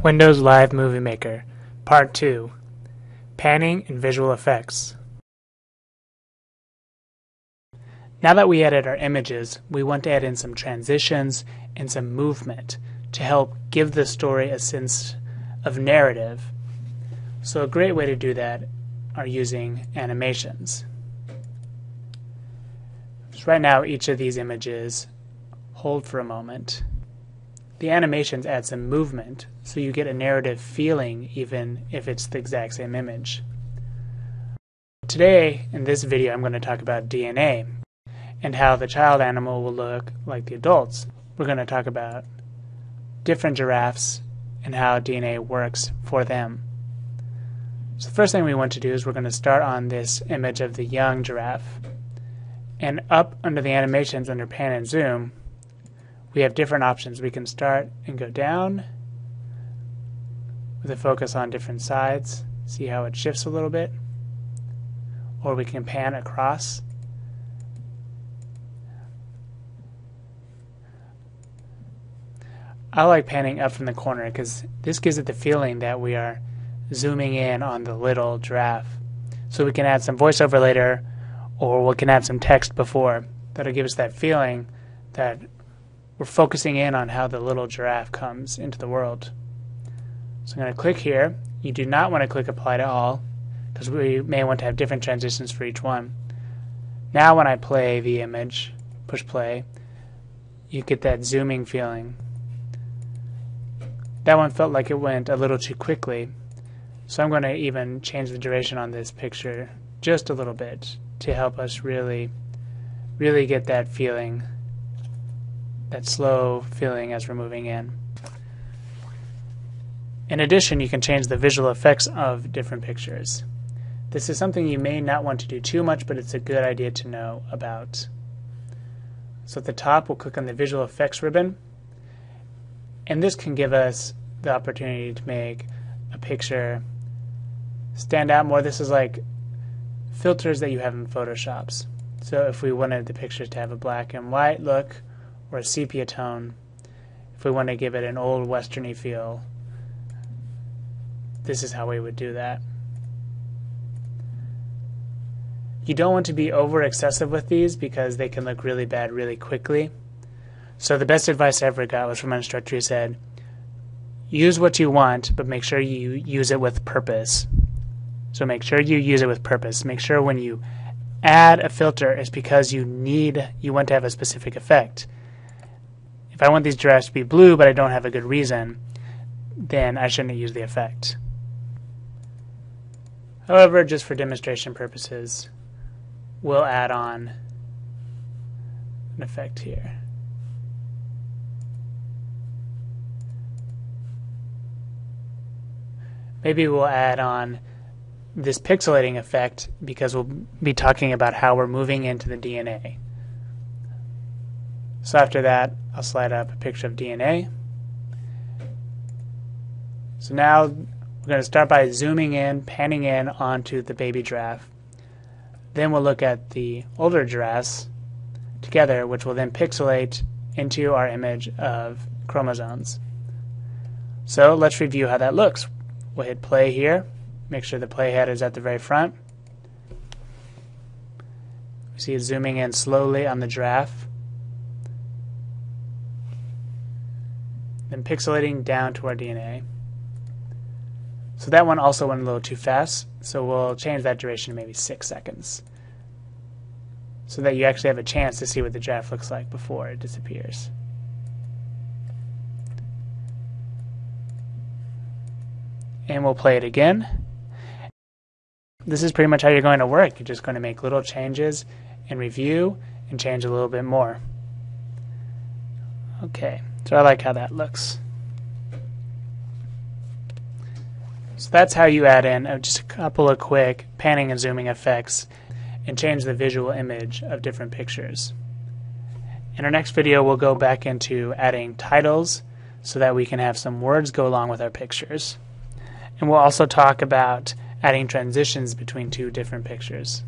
Windows Live Movie Maker, Part 2, Panning and Visual Effects. Now that we added our images, we want to add in some transitions and some movement to help give the story a sense of narrative. So a great way to do that are using animations. So right now each of these images hold for a moment. The animations add some movement, so you get a narrative feeling even if it's the exact same image. Today, in this video, I'm going to talk about DNA and how the child animal will look like the adults. We're going to talk about different giraffes and how DNA works for them. So the first thing we want to do is we're going to start on this image of the young giraffe. And up under the animations under pan and zoom, we have different options. We can start and go down with a focus on different sides, see how it shifts a little bit, or we can pan across. I like panning up from the corner because this gives it the feeling that we are zooming in on the little giraffe. So we can add some voiceover later, or we can add some text before. That'll give us that feeling that we're focusing in on how the little giraffe comes into the world. So I'm going to click here. You do not want to click apply to all because we may want to have different transitions for each one. Now when I play the image, push play, you get that zooming feeling. That one felt like it went a little too quickly, so I'm going to even change the duration on this picture just a little bit to help us really get that feeling, that slow feeling as we're moving in. In addition, you can change the visual effects of different pictures. This is something you may not want to do too much, but it's a good idea to know about. So at the top, we'll click on the visual effects ribbon, and this can give us the opportunity to make a picture stand out more. This is like filters that you have in Photoshop. So if we wanted the picture to have a black and white look, or a sepia tone, if we want to give it an old westerny feel, this is how we would do that. You don't want to be over excessive with these because they can look really bad really quickly. So the best advice I ever got was from an instructor who said, use what you want, but make sure you use it with purpose. So make sure you use it with purpose. Make sure when you add a filter, it's because you want to have a specific effect. If I want these giraffes to be blue, but I don't have a good reason, then I shouldn't use the effect. However, just for demonstration purposes, we'll add on an effect here. Maybe we'll add on this pixelating effect because we'll be talking about how we're moving into the DNA. So after that, I'll slide up a picture of DNA. So now we're going to start by zooming in, panning in onto the baby giraffe. Then we'll look at the older giraffes together, which will then pixelate into our image of chromosomes. So let's review how that looks. We'll hit play here. Make sure the playhead is at the very front. We see it zooming in slowly on the giraffe. Then pixelating down to our DNA. So that one also went a little too fast, so we'll change that duration to maybe 6 seconds so that you actually have a chance to see what the giraffe looks like before it disappears. And we'll play it again. This is pretty much how you're going to work. You're just going to make little changes and review and change a little bit more. Okay, so I like how that looks. So that's how you add in just a couple of quick panning and zooming effects and change the visual image of different pictures. In our next video, we'll go back into adding titles so that we can have some words go along with our pictures. And we'll also talk about adding transitions between two different pictures.